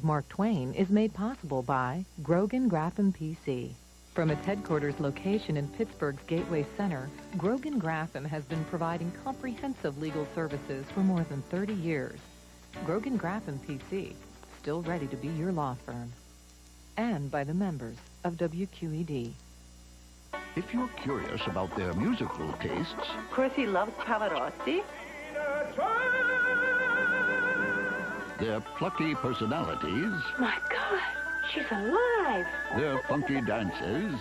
of Mark Twain is made possible by Grogan Graffam PC. From its headquarters location in Pittsburgh's Gateway Center, Grogan Graffam has been providing comprehensive legal services for more than 30 years. Grogan Graffam PC, still ready to be your law firm. And by the members of WQED. If you're curious about their musical tastes... Of course, he loves Pavarotti. Their plucky personalities... My God, she's alive. Their funky dances...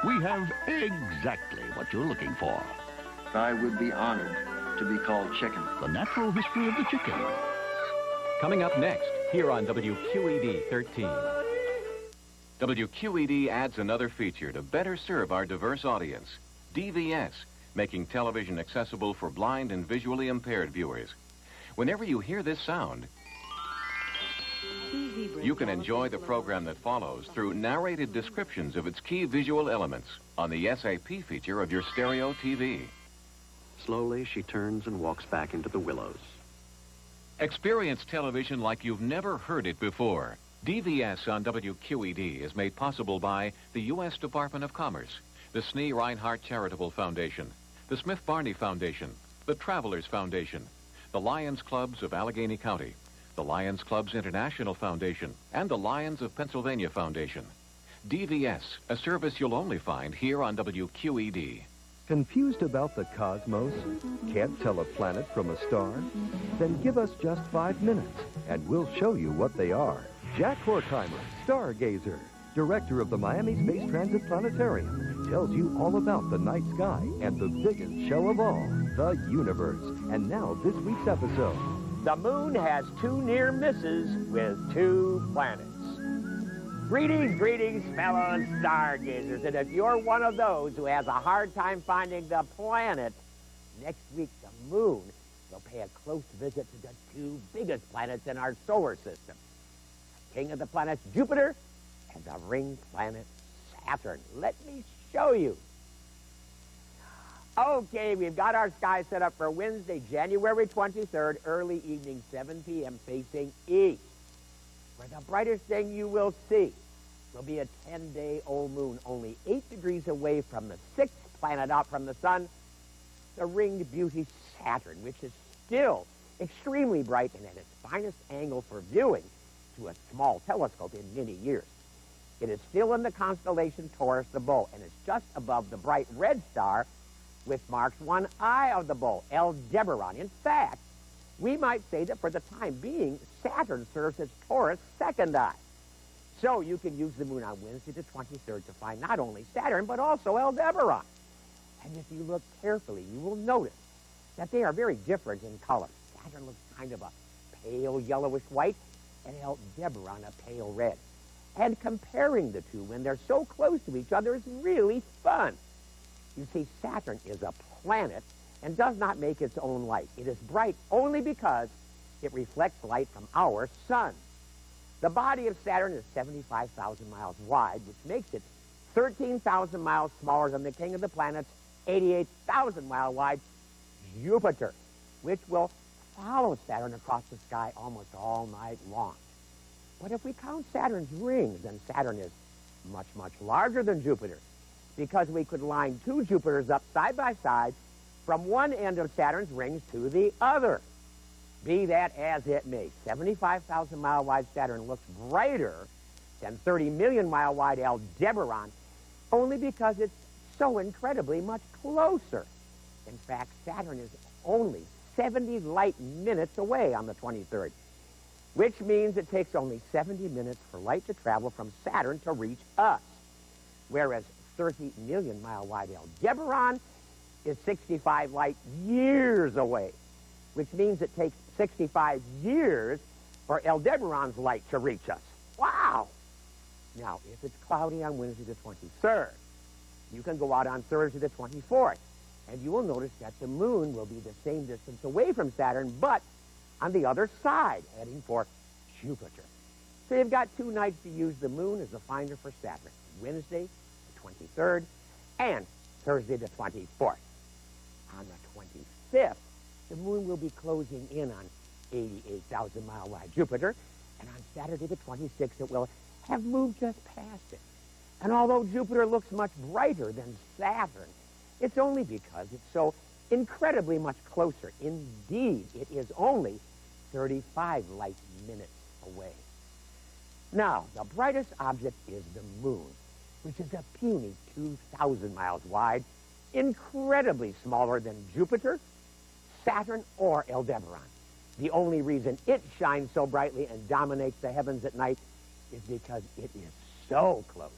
We have exactly what you're looking for. I would be honored to be called chicken. The natural history of the chicken. Coming up next, here on WQED 13. WQED adds another feature to better serve our diverse audience. DVS, making television accessible for blind and visually impaired viewers. Whenever you hear this sound, you can enjoy the program that follows through narrated descriptions of its key visual elements on the SAP feature of your stereo TV. Slowly, she turns and walks back into the willows. Experience television like you've never heard it before. DVS on WQED is made possible by the U.S. Department of Commerce, the Snee Reinhardt Charitable Foundation, the Smith Barney Foundation, the Travelers Foundation, the Lions Clubs of Allegheny County, the Lions Clubs International Foundation, and the Lions of Pennsylvania Foundation. DVS, a service you'll only find here on WQED. Confused about the cosmos? Can't tell a planet from a star? Then give us just 5 minutes, and we'll show you what they are. Jack Horkheimer, stargazer, director of the Miami Space Transit Planetarium, tells you all about the night sky and the biggest show of all, the universe. And now this week's episode. The moon has 2 near misses with 2 planets. Greetings, greetings, fellow stargazers. And if you're one of those who has a hard time finding the planet, next week the moon will pay a close visit to the 2 biggest planets in our solar system. The king of the planets, Jupiter, and the ring planet, Saturn. Let me show you. Okay, we've got our sky set up for Wednesday, January 23rd, early evening, 7 p.m., facing east. Where the brightest thing you will see will be a 10-day-old moon, only 8 degrees away from the 6th planet out from the sun, the ringed beauty Saturn, which is still extremely bright and at its finest angle for viewing to a small telescope in many years. It is still in the constellation Taurus, the Bull, and it's just above the bright red star, which marks one eye of the bull, Aldebaran. In fact, we might say that for the time being, Saturn serves as Taurus' second eye. So you can use the moon on Wednesday the 23rd to find not only Saturn, but also Aldebaran. And if you look carefully, you will notice that they are very different in color. Saturn looks kind of a pale yellowish white, and Aldebaran a pale red. And comparing the two when they're so close to each other is really fun. You see, Saturn is a planet and does not make its own light. It is bright only because it reflects light from our sun. The body of Saturn is 75,000 miles wide, which makes it 13,000 miles smaller than the king of the planets, 88,000 mile wide Jupiter, which will follow Saturn across the sky almost all night long. But if we count Saturn's rings, then Saturn is much, much larger than Jupiter, because we could line 2 Jupiters up side by side from one end of Saturn's rings to the other. Be that as it may, 75,000 mile wide Saturn looks brighter than 30 million mile wide Aldebaran, only because it's so incredibly much closer. In fact, Saturn is only 70 light minutes away on the 23rd, which means it takes only 70 minutes for light to travel from Saturn to reach us, whereas 30 million mile wide Aldebaran is 65 light years away, which means it takes 65 years for Aldebaran's light to reach us. Wow! Now, if it's cloudy on Wednesday the 23rd, you can go out on Thursday the 24th, and you will notice that the moon will be the same distance away from Saturn, but on the other side, heading for Jupiter. So you've got 2 nights to use the moon as a finder for Saturn, Wednesday the 23rd and Thursday the 24th. On the 25th, the moon will be closing in on 88,000-mile-wide Jupiter, and on Saturday the 26th it will have moved just past it. And although Jupiter looks much brighter than Saturn, it's only because it's so incredibly much closer. Indeed, it is only 35 light minutes away. Now, the brightest object is the moon, which is a puny 2,000 miles wide, incredibly smaller than Jupiter, Saturn, or Aldebaran. The only reason it shines so brightly and dominates the heavens at night is because it is so close.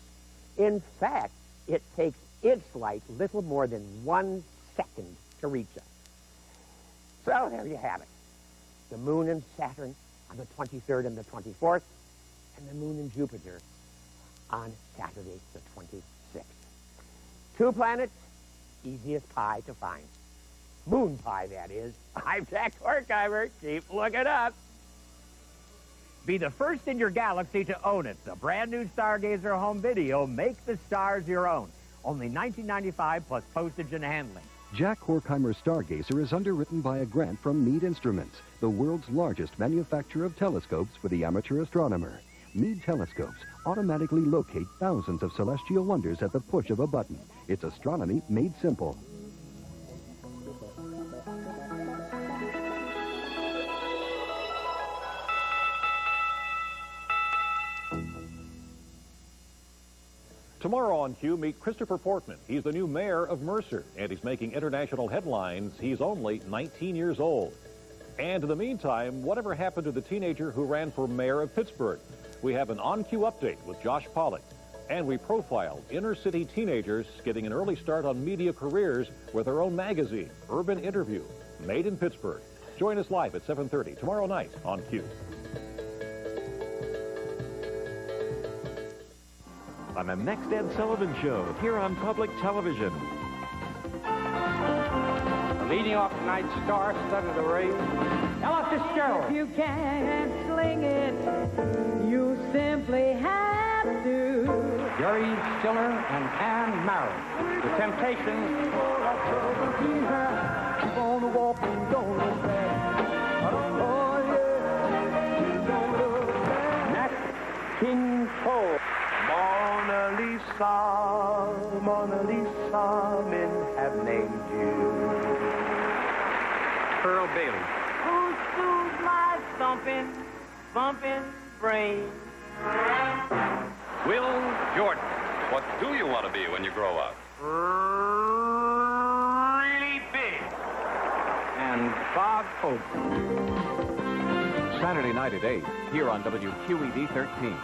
In fact, it takes its light little more than 1 second to reach us. So there you have it. The moon and Saturn on the 23rd and the 24th, and the moon and Jupiter on Saturday the 26th. 2 planets, easy as pie to find. Moon pie, that is. I'm Jack Horkheimer. Keep looking up. Be the first in your galaxy to own it. The brand new Stargazer home video, Make the Stars Your Own. Only $19.95 plus postage and handling. Jack Horkheimer's Stargazer is underwritten by a grant from Meade Instruments, the world's largest manufacturer of telescopes for the amateur astronomer. Meade telescopes automatically locate thousands of celestial wonders at the push of a button. It's astronomy made simple. Tomorrow on Q, meet Christopher Portman. He's the new mayor of Mercer, and he's making international headlines. He's only 19 years old. And in the meantime, whatever happened to the teenager who ran for mayor of Pittsburgh? We have an On-Q update with Josh Pollack. And we profiled inner-city teenagers getting an early start on media careers with our own magazine, Urban Interview, made in Pittsburgh. Join us live at 7:30 tomorrow night on Q. On the next Ed Sullivan Show, here on public television. Leading off tonight's star-studded array, Ella Fitzgerald. If you can't sling it, you simply have to. Jerry Stiller and Ann Mary. The Temptations. Keep on walking, don't look back. Oh, yeah. Don't look back. Nat King Cole. Mona Lisa, men have named you. Pearl Bailey. Who soothes my bumping brain? Will Jordan. What do you want to be when you grow up? Really big. And Bob Hope. Saturday night at 8, here on WQED 13.